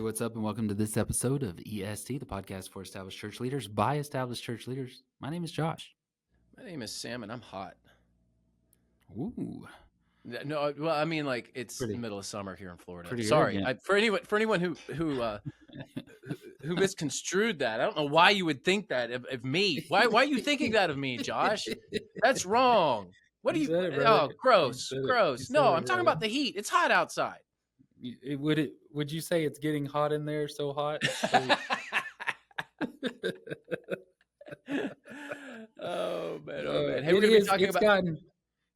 what's up, and welcome to this episode of EST, the podcast for established church leaders by established church leaders. My name is Josh. My name is Sam, and I'm hot. Ooh, No, well, I mean, like it's pretty, the middle of summer here in Florida. pretty Sorry, arrogant. for anyone who misconstrued that. I don't know why you would think that of me. Why are you thinking that of me, Josh? That's wrong. What do You you? said it, brother. Oh, You gross, said it. You gross. said No, it, I'm talking brother. about the heat. It's hot outside. Would you say it's getting hot in there? So hot. Oh man, oh man. Hey, It we're gonna be is. talking about.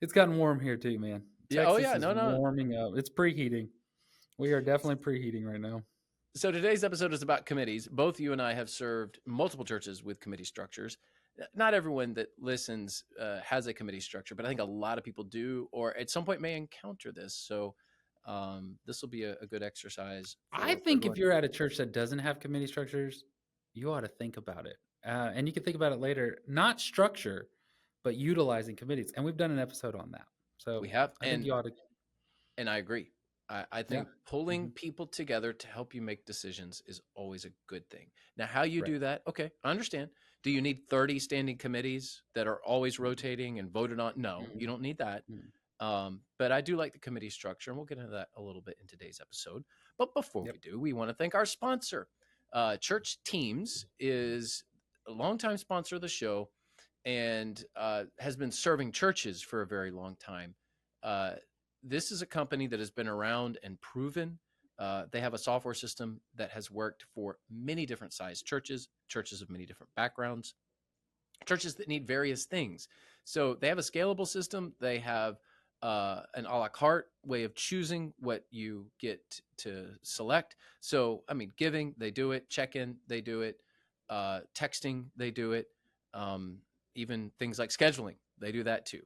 It's gotten warm here too, man. Yeah. Oh Texas yeah. is No. warming up. It's preheating. We are definitely preheating right now. So today's episode is about committees. Both you and I have served multiple churches with committee structures. Not everyone that listens has a committee structure, but I think a lot of people do, or at some point may encounter this. So this will be a good exercise. I think if you're at a church that doesn't have committee structures, you ought to think about it. And you can think about it later, not structure, but utilizing committees. And we've done an episode on that. So we have, I think you ought to. and I agree. I think Yeah. pulling people together to help you make decisions is always a good thing. Now, how you do that, okay, I understand. Do you need 30 standing committees that are always rotating and voted on? No, you don't need that. But I do like the committee structure, and we'll get into that a little bit in today's episode. But before we do, we want to thank our sponsor. Church Teams is a longtime sponsor of the show and has been serving churches for a very long time. This is a company that has been around and proven. They have a software system that has worked for many different size churches, churches of many different backgrounds, churches that need various things. So they have a scalable system. They have an a la carte way of choosing what you get to select. So, I mean, giving, they do it. Check-in, they do it. Texting, they do it. Even things like scheduling, they do that too.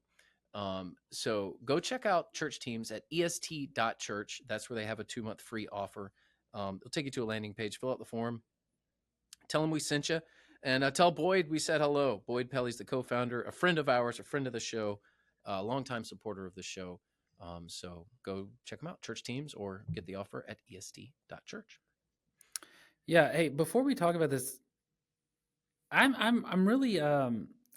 So go check out Church Teams at est.church. That's where they have a 2-month free offer. It'll take you to a landing page. Fill out the form. Tell them we sent you. And tell Boyd we said hello. Boyd Pelly's the co-founder, a friend of ours, a friend of the show, a longtime supporter of the show. So go check them out, Church Teams, or get the offer at est.church. Yeah. Hey, before we talk about this, I'm really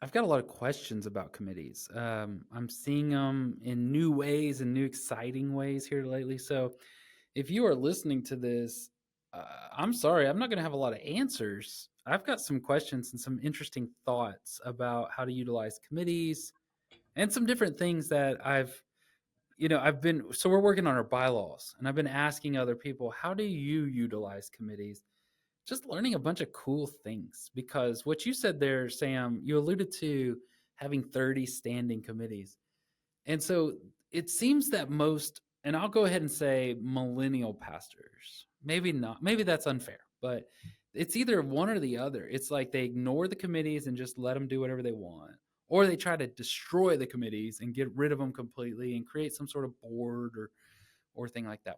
I've got a lot of questions about committees. I'm seeing them in new ways and new exciting ways here lately. So if you are listening to this, I'm sorry, I'm not going to have a lot of answers. I've got some questions and some interesting thoughts about how to utilize committees and some different things that so we're working on our bylaws, and I've been asking other people, how do you utilize committees? Just learning a bunch of cool things, because what you said there, Sam, you alluded to having 30 standing committees. And so it seems that most, and I'll go ahead and say millennial pastors, maybe not, maybe that's unfair, but it's either one or the other. It's like they ignore the committees and just let them do whatever they want, or they try to destroy the committees and get rid of them completely and create some sort of board or thing like that.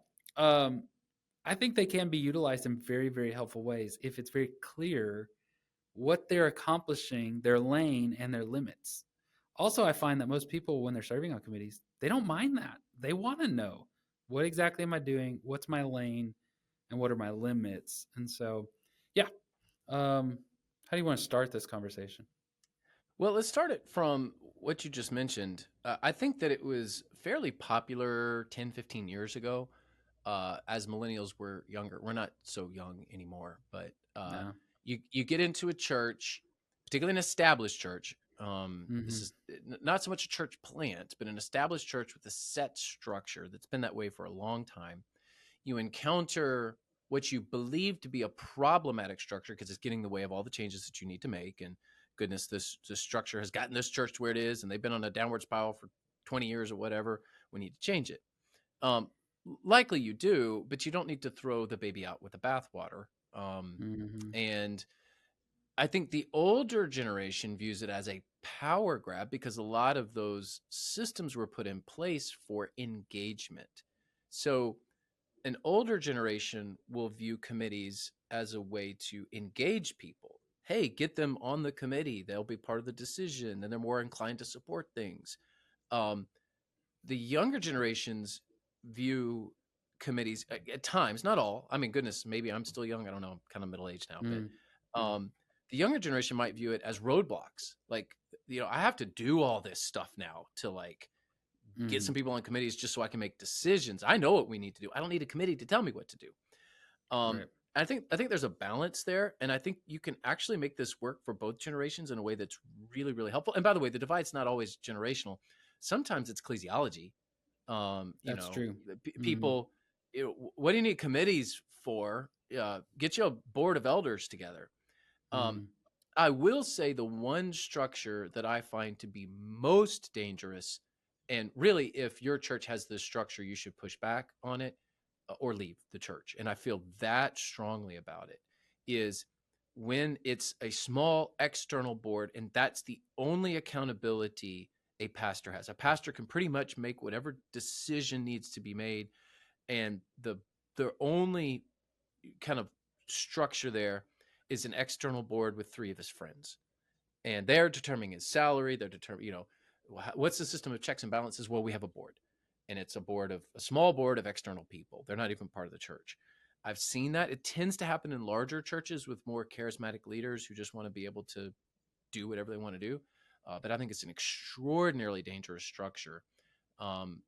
I think they can be utilized in very, very helpful ways if it's very clear what they're accomplishing, their lane, and their limits. Also, I find that most people, when they're serving on committees, they don't mind that. They want to know, what exactly am I doing? What's my lane? And what are my limits? And so, yeah. How do you want to start this conversation? Well, let's start it from what you just mentioned. I think that it was fairly popular 10, 15 years ago. As millennials were younger. We're not so young anymore, but No. you get into a church, particularly an established church. This is not so much a church plant, but an established church with a set structure that's been that way for a long time. You encounter what you believe to be a problematic structure because it's getting in the way of all the changes that you need to make. And goodness, this structure has gotten this church to where it is, and they've been on a downward spiral for 20 years or whatever. We need to change it. Likely you do, but you don't need to throw the baby out with the bathwater. And I think the older generation views it as a power grab because a lot of those systems were put in place for engagement. So an older generation will view committees as a way to engage people. Hey, get them on the committee. They'll be part of the decision and they're more inclined to support things. The younger generations view committees at times, not all. I mean, goodness, maybe I'm still young. I don't know. I'm kind of middle aged now, but Mm, mm, um, the younger generation might view it as roadblocks. Like, I have to do all this stuff now to like get mm, some people on committees just so I can make decisions. I know what we need to do. I don't need a committee to tell me what to do. Um, right. I think there's a balance there, and I think you can actually make this work for both generations in a way that's really, really helpful. And by the way, the divide's not always generational. Sometimes it's ecclesiology. That's true. Hmm. People, what do you need committees for? Get you a board of elders together. Um, Hmm. I will say the one structure that I find to be most dangerous, and really, if your church has this structure, you should push back on it or leave the church. And I feel that strongly about it is when it's a small external board, and that's the only accountability a pastor has. A pastor can pretty much make whatever decision needs to be made, and the only kind of structure there is an external board with three of his friends, and they're determining his salary. They're determining, what's the system of checks and balances. Well, we have a board, and it's a small board of external people. They're not even part of the church. I've seen that. It tends to happen in larger churches with more charismatic leaders who just want to be able to do whatever they want to do. But I think it's an extraordinarily dangerous structure. Um,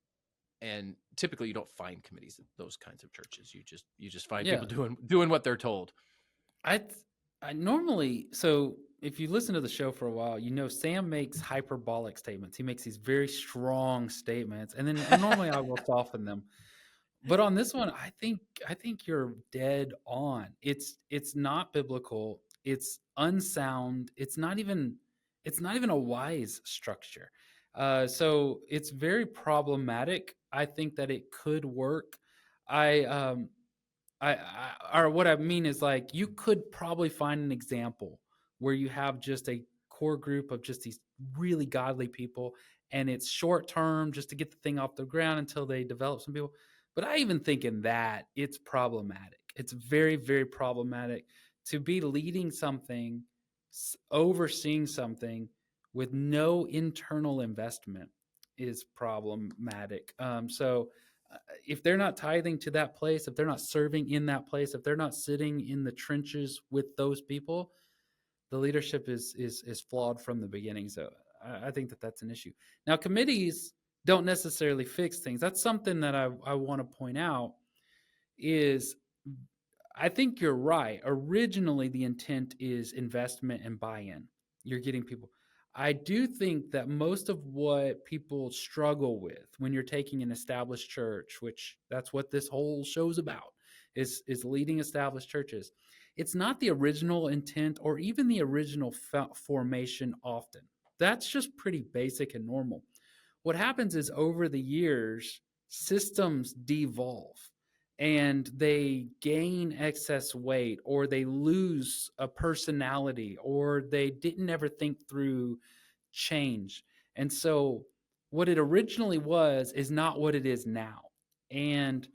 and typically you don't find committees at those kinds of churches. You just find Yeah. people doing what they're told. I th- I normally, so if you listen to the show for a while, Sam makes hyperbolic statements. He makes these very strong statements, and normally I will soften them. But on this one, I think you're dead on. It's not biblical. It's unsound. It's not even a wise structure. So it's very problematic. I think that it could work. I or what I mean is, like, you could probably find an example where you have just a core group of just these really godly people, and it's short term just to get the thing off the ground until they develop some people. But I even think in that it's problematic. It's very, very problematic to be leading something, overseeing something with no internal investment is problematic. So if they're not tithing to that place, if they're not serving in that place, if they're not sitting in the trenches with those people, the leadership is flawed from the beginning. So I think that that's an issue. Now, committees don't necessarily fix things. That's something that I want to point out is I think you're right. Originally, the intent is investment and buy-in. You're getting people. I do think that most of what people struggle with when you're taking an established church, which that's what this whole show's about, is leading established churches. It's not the original intent or even the original formation often. That's just pretty basic and normal. What happens is over the years, systems devolve and they gain excess weight, or they lose a personality, or they didn't ever think through change. And so what it originally was is not what it is now. And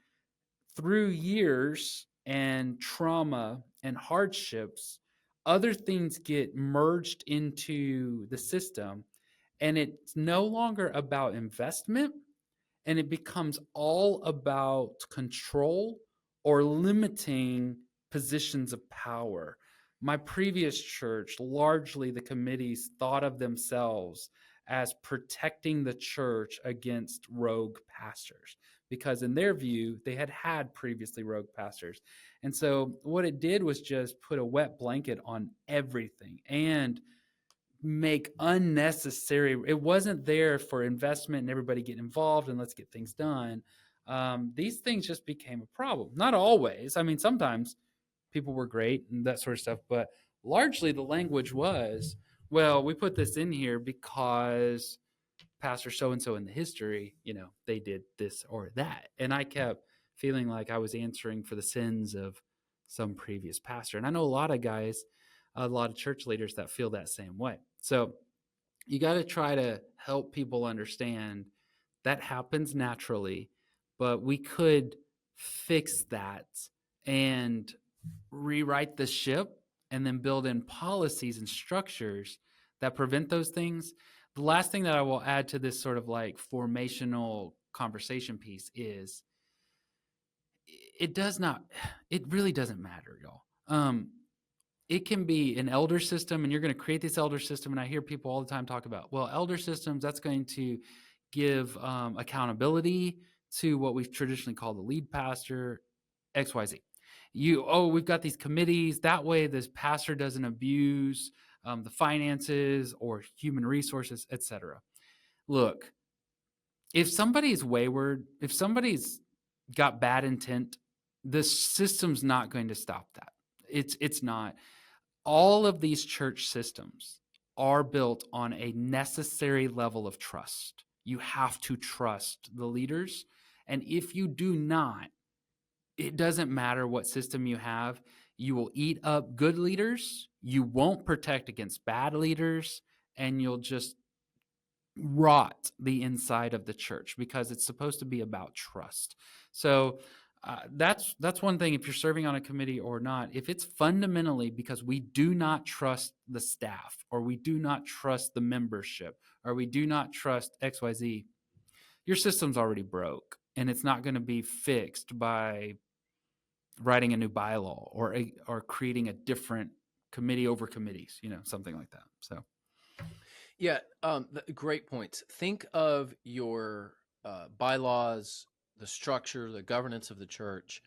through years and trauma and hardships, other things get merged into the system, and it's no longer about investment, and it becomes all about control or limiting positions of power. My previous church, largely the committees thought of themselves as protecting the church against rogue pastors, because in their view, they had previously rogue pastors. And so what it did was just put a wet blanket on everything and make unnecessary. It wasn't there for investment and everybody getting involved and let's get things done. These things just became a problem. Not always. I mean, sometimes people were great and that sort of stuff, but largely the language was, well, we put this in here because pastor so and so in the history, they did this or that. And I kept feeling like I was answering for the sins of some previous pastor. And I know a lot of guys, a lot of church leaders that feel that same way. So you got to try to help people understand that happens naturally, but we could fix that and rewrite the ship and then build in policies and structures that prevent those things. The last thing that I will add to this sort of like formational conversation piece is it does not, it really doesn't matter, y'all. It can be an elder system, and you're going to create this elder system. And I hear people all the time talk about, well, elder systems, that's going to give accountability to what we've traditionally called the lead pastor, XYZ. We've got these committees. That way, this pastor doesn't abuse the finances or human resources, etc. Look, if somebody's wayward, if somebody's got bad intent, the system's not going to stop that. It's not. All of these church systems are built on a necessary level of trust. You have to trust the leaders. And if you do not, it doesn't matter what system you have. You will eat up good leaders. You won't protect against bad leaders. And you'll just rot the inside of the church because it's supposed to be about trust. So that's one thing. If you're serving on a committee or not, if it's fundamentally because we do not trust the staff, or we do not trust the membership, or we do not trust XYZ, your system's already broke, and it's not going to be fixed by writing a new bylaw or creating a different committee over committees, something like that. So Yeah, great points. Think of your bylaws, the structure, the governance of the church,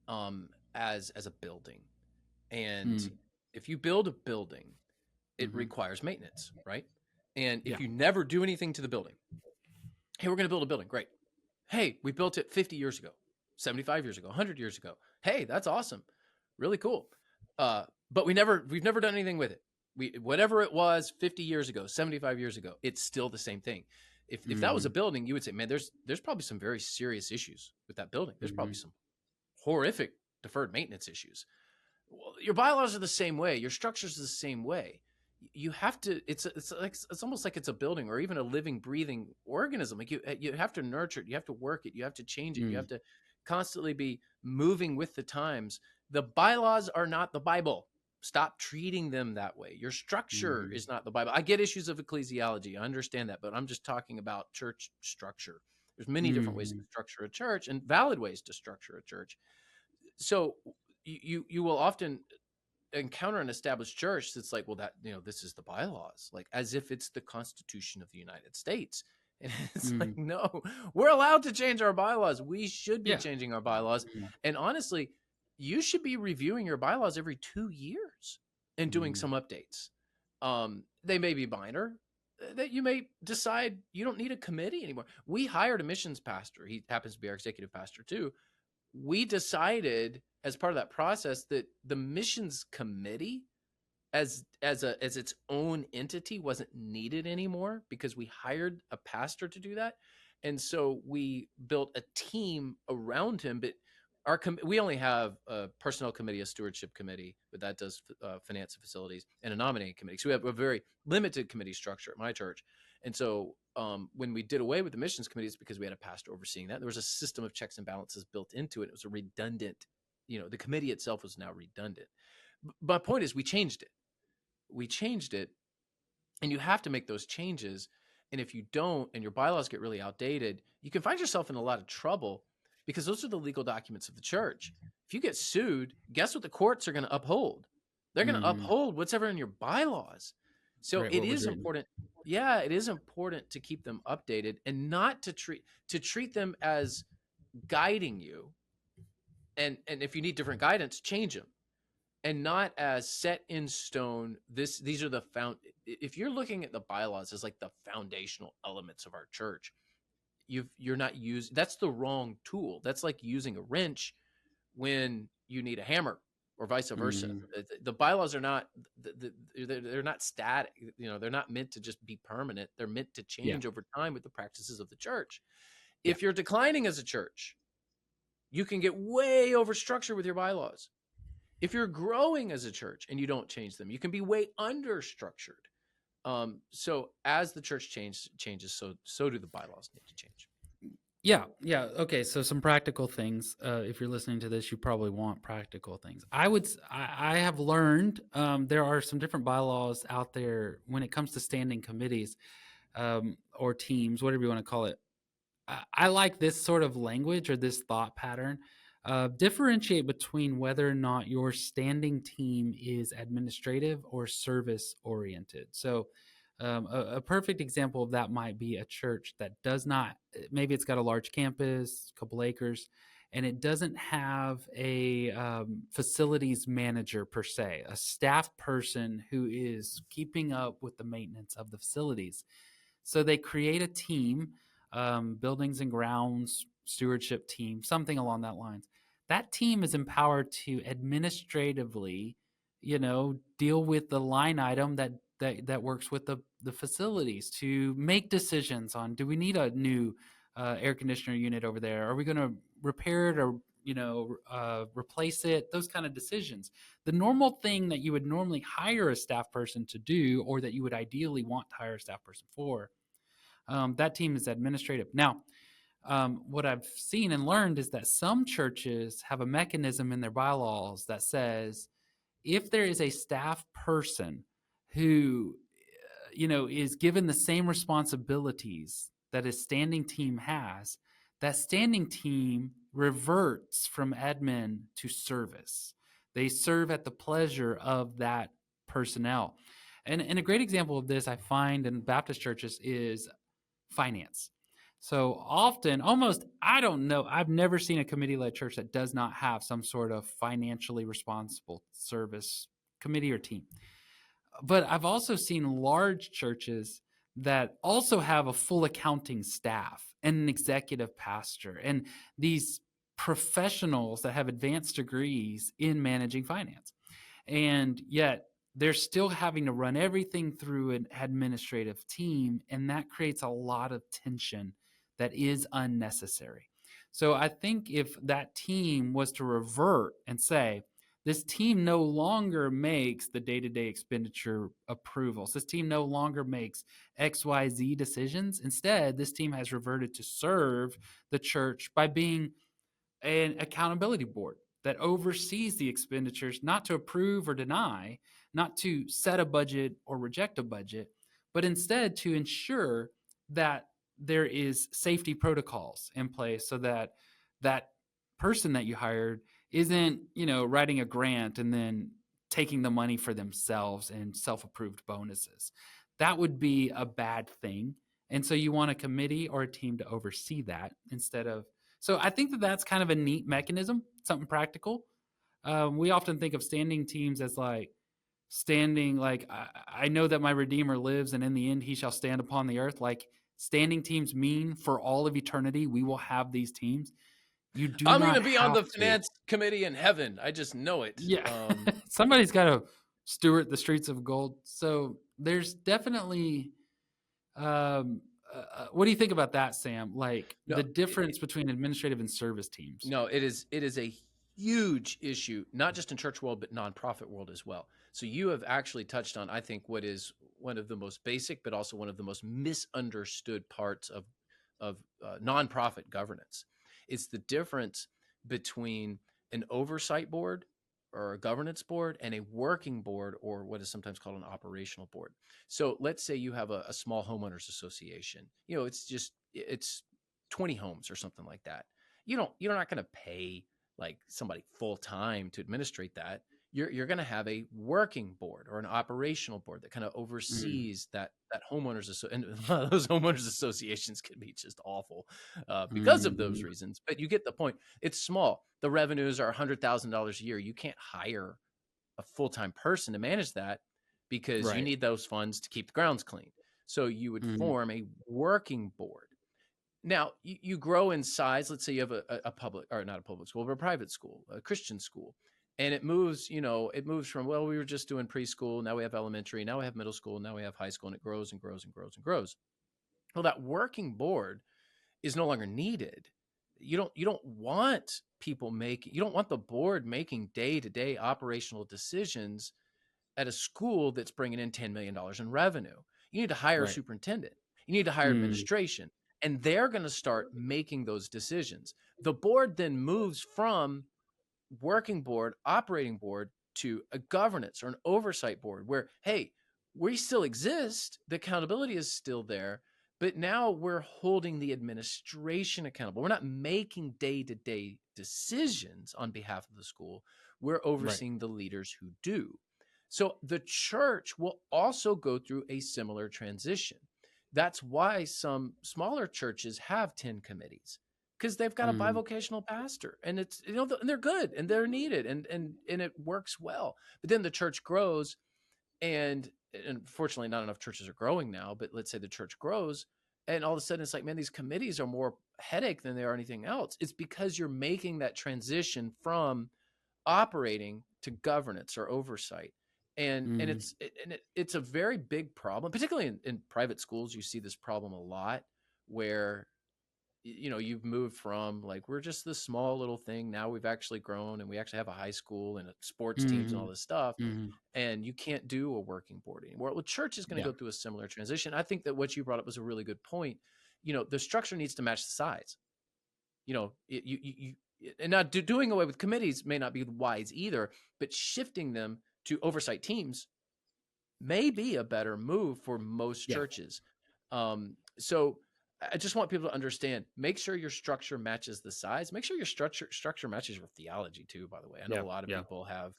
as a building. And if you build a building, it requires maintenance, right? And if you never do anything to the building, hey, we're going to build a building, great. Hey, we built it 50 years ago, 75 years ago, 100 years ago. Hey, that's awesome, really cool. But we've never done anything with it. Whatever it was 50 years ago, 75 years ago, it's still the same thing. If that was a building, you would say, man, there's probably some very serious issues with that building. There's probably some horrific deferred maintenance issues. Well, your bylaws are the same way. Your structures are the same way. You have to. It's almost like it's a building or even a living, breathing organism. Like you have to nurture it. You have to work it. You have to change it. You have to constantly be moving with the times. The bylaws are not the Bible. Stop treating them that way. Your structure is not the Bible. I get issues of ecclesiology. I understand that, but I'm just talking about church structure. There's many different ways to structure a church and valid ways to structure a church. So you will often encounter an established church that's like, well, that, this is the bylaws, like as if it's the Constitution of the United States. And it's like, no, we're allowed to change our bylaws. We should be changing our bylaws. And honestly, you should be reviewing your bylaws every 2 years and doing some updates. They may be minor, that you may decide you don't need a committee anymore. We hired a missions pastor. He happens to be our executive pastor too. We decided as part of that process that the missions committee as its own entity wasn't needed anymore because we hired a pastor to do that. And so we built a team around him, but we only have a personnel committee, a stewardship committee, but that does finance and facilities, and a nominating committee. So we have a very limited committee structure at my church. And so when we did away with the missions committees, because we had a pastor overseeing that, there was a system of checks and balances built into it. It was a redundant, the committee itself was now redundant. My point is we changed it, and you have to make those changes. And if you don't, and your bylaws get really outdated, you can find yourself in a lot of trouble because those are the legal documents of the church. If you get sued, guess what the courts are going to uphold? They're going to uphold what's ever in your bylaws. So it is important. Yeah, it is important to keep them updated and not to treat them as guiding you. And if you need different guidance, change them. And not as set in stone. These are if you're looking at the bylaws as like the foundational elements of our church, you're not using, that's the wrong tool. That's like using a wrench when you need a hammer or vice versa. The bylaws are not, they're not static. They're not meant to just be permanent. They're meant to change over time with the practices of the church. If you're declining as a church, you can get way over structured with your bylaws. If you're growing as a church and you don't change them, you can be way under structured. So as the church changes, so do the bylaws need to change. Yeah. Okay. So some practical things. If you're listening to this, you probably want practical things. I have learned there are some different bylaws out there when it comes to standing committees or teams, whatever you want to call it. I like this sort of language or this thought pattern. Differentiate between whether or not your standing team is administrative or service oriented. So, a perfect example of that might be a church that does not, maybe it's got a large campus, a couple acres, and it doesn't have a facilities manager per se, a staff person who is keeping up with the maintenance of the facilities. So they create a team, buildings and grounds stewardship team, something along that lines. That team is empowered to administratively, deal with the line item that works with the facilities to make decisions on, do we need a new air conditioner unit over there? Are we going to repair it or replace it? Those kind of decisions. The normal thing that you would normally hire a staff person to do, or that you would ideally want to hire a staff person for, that team is administrative. Now, what I've seen and learned is that some churches have a mechanism in their bylaws that says if there is a staff person who, is given the same responsibilities that a standing team has, that standing team reverts from admin to service. They serve at the pleasure of that personnel. And a great example of this I find in Baptist churches is finance. So often, almost, I don't know, I've never seen a committee led church that does not have some sort of financially responsible service committee or team. But I've also seen large churches that also have a full accounting staff and an executive pastor and these professionals that have advanced degrees in managing finance. And yet they're still having to run everything through an administrative team. And that creates a lot of tension that is unnecessary. So I think if that team was to revert and say, this team no longer makes the day-to-day expenditure approvals. This team no longer makes XYZ decisions. Instead, this team has reverted to serve the church by being an accountability board that oversees the expenditures, not to approve or deny, not to set a budget or reject a budget, but instead to ensure that there is safety protocols in place so that that person that you hired isn't, writing a grant and then taking the money for themselves and self-approved bonuses. That would be a bad thing. And so you want a committee or a team to oversee that instead of, so I think that that's kind of a neat mechanism, something practical. We often think of standing teams as like standing, like I know that my Redeemer lives, and in the end he shall stand upon the earth. Like standing teams mean for all of eternity we will have these teams. You do I'm going to not be on have the to. finance committee in heaven. I just know it. Yeah, somebody's got to steward the streets of gold. So there's definitely what do you think about that, Sam? Like No, the difference between administrative and service teams. no, it is a huge issue, not just in church world, but nonprofit world as well. So you have actually touched on, I think, what is one of the most basic, but also one of the most misunderstood parts of nonprofit governance. It's the difference between an oversight board or a governance board and a working board, or what is sometimes called an operational board. So let's say you have a small homeowners association. It's 20 homes or something like that. You're not going to pay like somebody full time to administrate that. You're going to have a working board or an operational board that kind of Mm, oversees that homeowners and a lot of those homeowners associations can be just awful because of those mm, reasons. But you get the point. It's small. The revenues are $100,000 a year. You can't hire a full time person to manage that because you right. need those funds to keep the grounds clean. So you would Mm, form a working board. Now you grow in size. Let's say you have a public, or not a public school, but a private school, a Christian school, and it moves from, well, we were just doing preschool, now we have elementary, now we have middle school, now we have high school, and it grows and grows and grows and grows. Well, that working board is no longer needed. You don't want you don't want the board making day-to-day operational decisions at a school that's bringing in $10 million in revenue. You need to hire a right. superintendent. You need to hire Mm, administration, and they're going to start making those decisions. The board then moves from working board, operating board to a governance or an oversight board where, hey, we still exist. The accountability is still there, But now we're holding the administration accountable. We're not making day-to-day decisions on behalf of the school. We're Right. overseeing the leaders who do. So the church will also go through a similar transition. That's why some smaller churches have 10 committees, because they've got a Mm, bivocational pastor, and it's, and they're good and they're needed, and it works well. But then the church grows, and unfortunately not enough churches are growing now, but let's say the church grows, and all of a sudden it's like, man, these committees are more headache than they are anything else. It's because you're making that transition from operating to governance or oversight. And mm, it's a very big problem, particularly in private schools. You see this problem a lot, where you've moved from, like, we're just this small little thing, now we've actually grown and we actually have a high school and sports teams and all mhm, this stuff, mhm. and you can't do a working board anymore. Well, church is going to Yeah. go through a similar transition. I think that what you brought up was a really good point. The structure needs to match the size. And not doing away with committees may not be wise either, but shifting them to oversight teams may be a better move for most Yeah. churches. So I just want people to understand, make sure your structure matches the size. Make sure your structure matches your theology too, by the way. I know Yeah. a lot of Yeah. people have,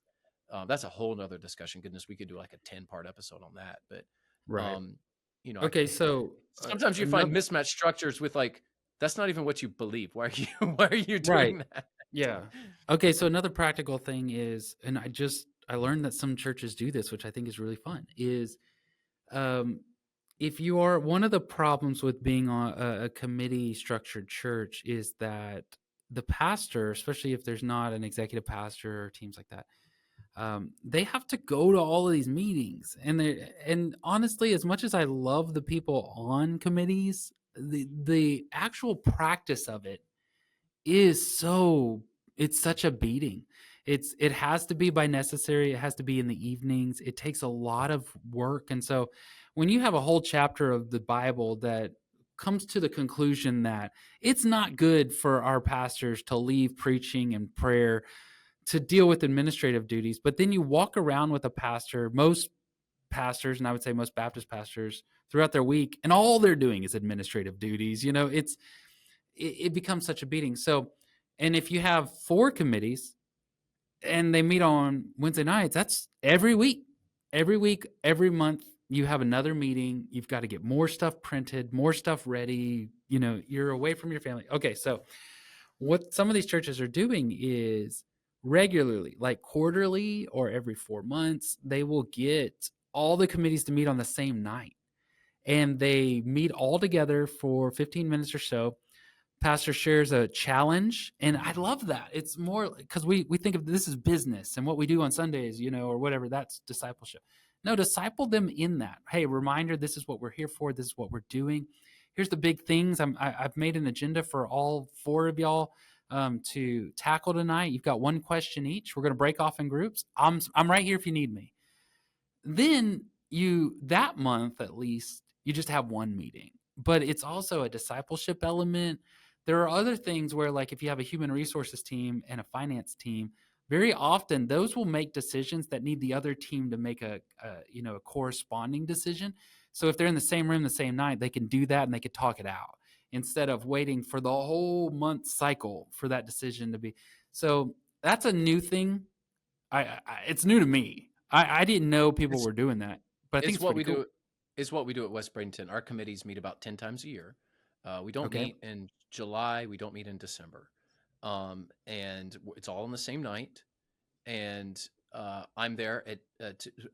that's a whole nother discussion. Goodness, we could do like a 10-part episode on that. But, Right. um, I, Okay, so, sometimes you find another mismatched structures with, like, that's not even what you believe. Why are you, why are you right. doing that? Yeah. Okay, so another practical thing is, and I learned that some churches do this, which I think is really fun, is, um, if you are one of the problems with being on a committee structured church is that the pastor, especially if there's not an executive pastor or teams like that, they have to go to all of these meetings, and honestly, as much as I love the people on committees, the actual practice of it is so it's such a beating. It has to be by necessary, it has to be in the evenings, it takes a lot of work, and so when you have a whole chapter of the Bible that comes to the conclusion that it's not good for our pastors to leave preaching and prayer to deal with administrative duties, but then you walk around with a pastor, most pastors, and I would say most Baptist pastors throughout their week, and all they're doing is administrative duties. It becomes such a beating. So, and if you have 4 committees and they meet on Wednesday nights, that's every week, every month. You have another meeting. You've got to get more stuff printed, more stuff ready. You're away from your family. Okay, so what some of these churches are doing is regularly, like quarterly or every 4 months, they will get all the committees to meet on the same night. And they meet all together for 15 minutes or so. Pastor shares a challenge, and I love that. It's more because we think of this as business and what we do on Sundays, or whatever. That's discipleship. No, disciple them in that. Hey, reminder: this is what we're here for. This is what we're doing. Here's the big things. I've made an agenda for all 4 of y'all to tackle tonight. You've got one question each. We're going to break off in groups. I'm right here if you need me. Then that month at least, you just have one meeting. But it's also a discipleship element. There are other things where, like, if you have a human resources team and a finance team, very often those will make decisions that need the other team to make a corresponding decision. So if they're in the same room the same night, they can do that and they could talk it out instead of waiting for the whole month cycle for that decision to be. So that's a new thing. It's new to me. I didn't know people It's were doing that, but I think it's it's what pretty we cool. do. It's what we do at West Bradenton. Our committees meet about 10 times a year. We don't Okay. meet in July. We don't meet in December. And it's all on the same night. And I'm there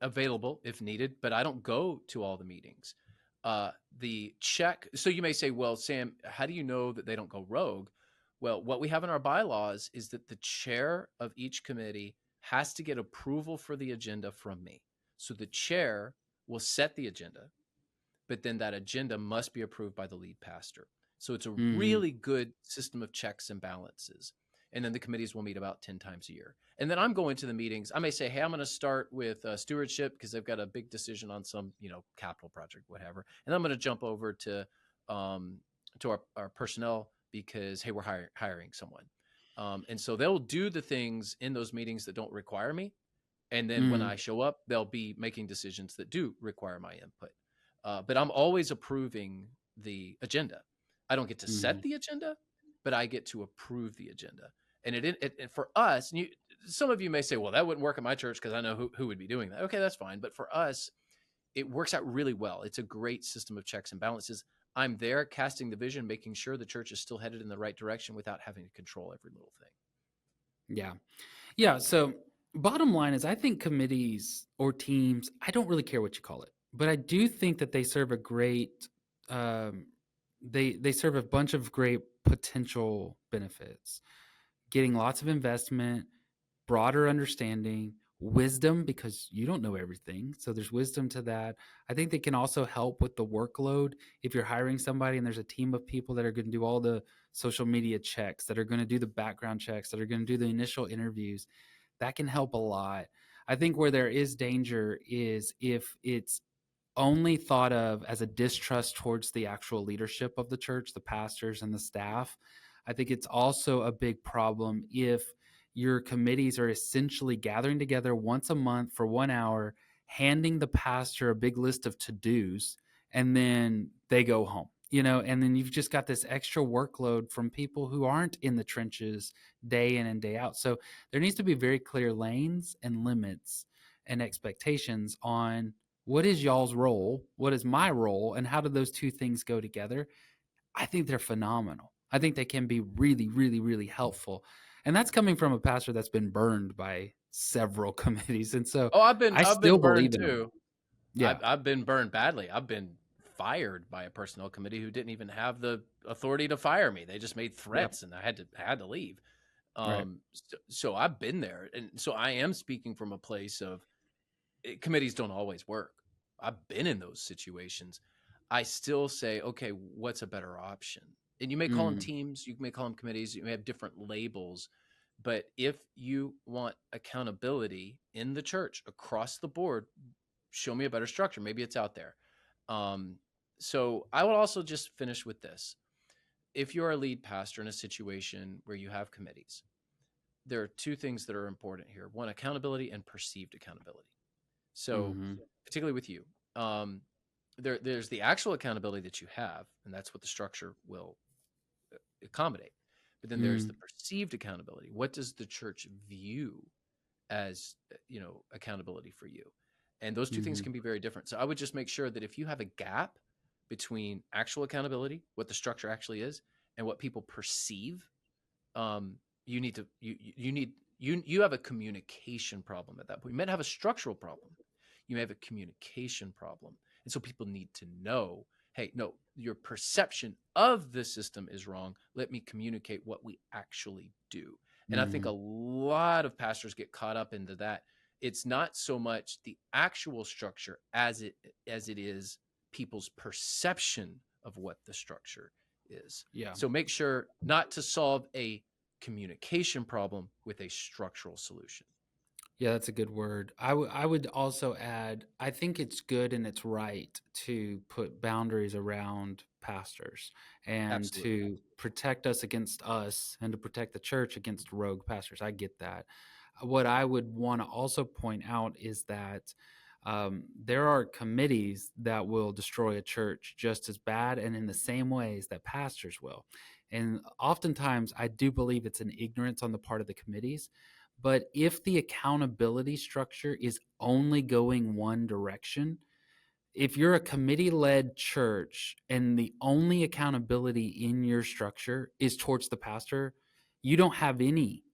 available if needed, but I don't go to all the meetings. The check. So you may say, well, Sam, how do you know that they don't go rogue? Well, what we have in our bylaws is that the chair of each committee has to get approval for the agenda from me. So the chair will set the agenda, but then that agenda must be approved by the lead pastor. So it's a Mhm. really good system of checks and balances. And then the committees will meet about 10 times a year. And then I'm going to the meetings. I may say, hey, I'm going to start with stewardship because they've got a big decision on some, capital project, whatever. And I'm going to jump over um, to our personnel because, hey, we're hiring someone. And so they'll do the things in those meetings that don't require me. And then when I Mhm. show up, they'll be making decisions that do require my input. But I'm always approving the agenda. I don't get to set Mhm. the agenda, but I get to approve the agenda. And it for us, and some of you may say, well, that wouldn't work at my church because I know who would be doing that. Okay, that's fine. But for us, it works out really well. It's a great system of checks and balances. I'm there casting the vision, making sure the church is still headed in the right direction without having to control every little thing. Yeah. Yeah. So, bottom line is, I think committees or teams, I don't really care what you call it, but I do think that they serve a great, um, they serve a bunch of great potential benefits. Getting lots of investment, broader understanding, wisdom, because you don't know everything. So there's wisdom to that. I think they can also help with the workload. If you're hiring somebody and there's a team of people that are going to do all the social media checks, that are going to do the background checks, that are going to do the initial interviews, that can help a lot. I think where there is danger is if it's only thought of as a distrust towards the actual leadership of the church, the pastors and the staff. I think it's also a big problem if your committees are essentially gathering together once a month for 1 hour, handing the pastor a big list of to-dos, and then they go home. And then you've just got this extra workload from people who aren't in the trenches day in and day out. So there needs to be very clear lanes and limits and expectations on what is y'all's role, what is my role, and how do those two things go together. I think they're phenomenal. I think they can be really, really, really helpful. And that's coming from a pastor that's been burned by several committees. And so Oh, I I've still been burned believe in them. too. Yeah. I've been burned badly. I've been fired by a personnel committee who didn't even have the authority to fire me. They just made Yeah. threats, and I had to leave. Right. So I've been there, and so I am speaking from a place of committees don't always work. I've been in those situations. I still say, okay, what's a better option? And you may call them Mm, teams, you may call them committees, you may have different labels. But if you want accountability in the church across the board, show me a better structure. Maybe it's out there. Um, so I would also just finish with this. If you're a lead pastor in a situation where you have committees, there are two things that are important here: one, accountability, and perceived accountability. So, mm-hmm, particularly with you, there's the actual accountability that you have, and that's what the structure will accommodate. But then there's mm, the perceived accountability. What does the church view as accountability for you? And those two things mm-hmm, can be very different. So I would just make sure that if you have a gap between actual accountability, what the structure actually is, and what people perceive, um, you need to you have a communication problem at that point. You might have a structural problem. You may have a communication problem. And so people need to know, hey, no, your perception of the system is wrong. Let me communicate what we actually do. And I think mm-hmm. a lot of pastors get caught up into that. It's not so much the actual structure as it is people's perception of what the structure is. Yeah. So make sure not to solve a communication problem with a structural solution. Yeah, that's a good word. I would also add, I think it's good and it's right to put boundaries around pastors and Absolutely. to protect us against us and to protect the church against rogue pastors. I get that. What I would want to also point out is that there are committees that will destroy a church just as bad and in the same ways that pastors will. And oftentimes, I do believe it's an ignorance on the part of the committees. But if the accountability structure is only going one direction, if you're a committee led church and the only accountability in your structure is towards the pastor, you don't have any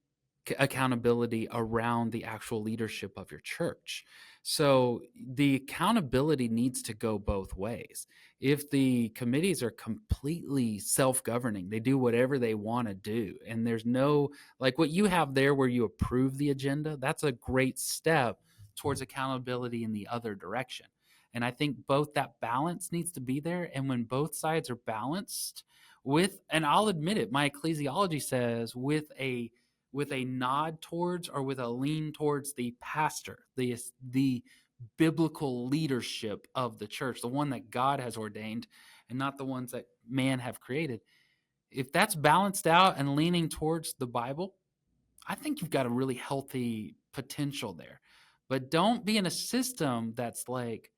accountability around the actual leadership of your church. So the accountability needs to go both ways. If the committees are completely self-governing, they do whatever they want to do, and there's no, like what you have there where you approve the agenda, that's a great step towards accountability in the other direction. And I think both that balance needs to be there. And when both sides are balanced with, and I'll admit it, my ecclesiology says with a nod towards or with a lean towards the pastor, the biblical leadership of the church, the one that God has ordained and not the ones that man have created. If that's balanced out and leaning towards the Bible, I think you've got a really healthy potential there. But don't be in a system that's like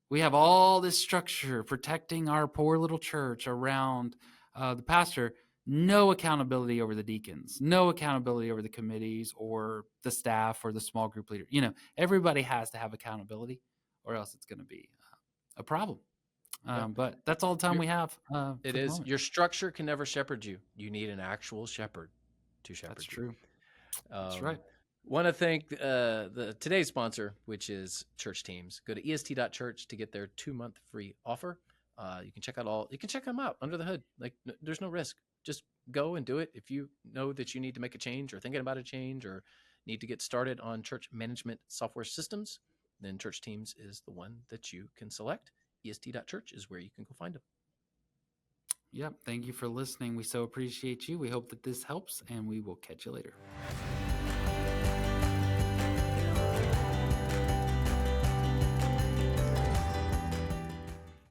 we have all this structure protecting our poor little church around the pastor. No accountability over the deacons, no accountability over the committees or the staff or the small group leader. Everybody has to have accountability, or else it's going to be a problem. Yeah. But that's all the time Your we have It for the is. moment. Your structure can never shepherd you. You need an actual shepherd to That's shepherd you. true. That's Um, right. Want to thank the today's sponsor, which is Church Teams. Go to est.church to get their 2-month free offer. You can check them out under the hood. Like there's no risk. Just go and do it. If you know that you need to make a change or thinking about a change or need to get started on church management software systems, then Church Teams is the one that you can select. est.church is where you can go find them. Yep. Thank you for listening. We so appreciate you. We hope that this helps, and we will catch you later.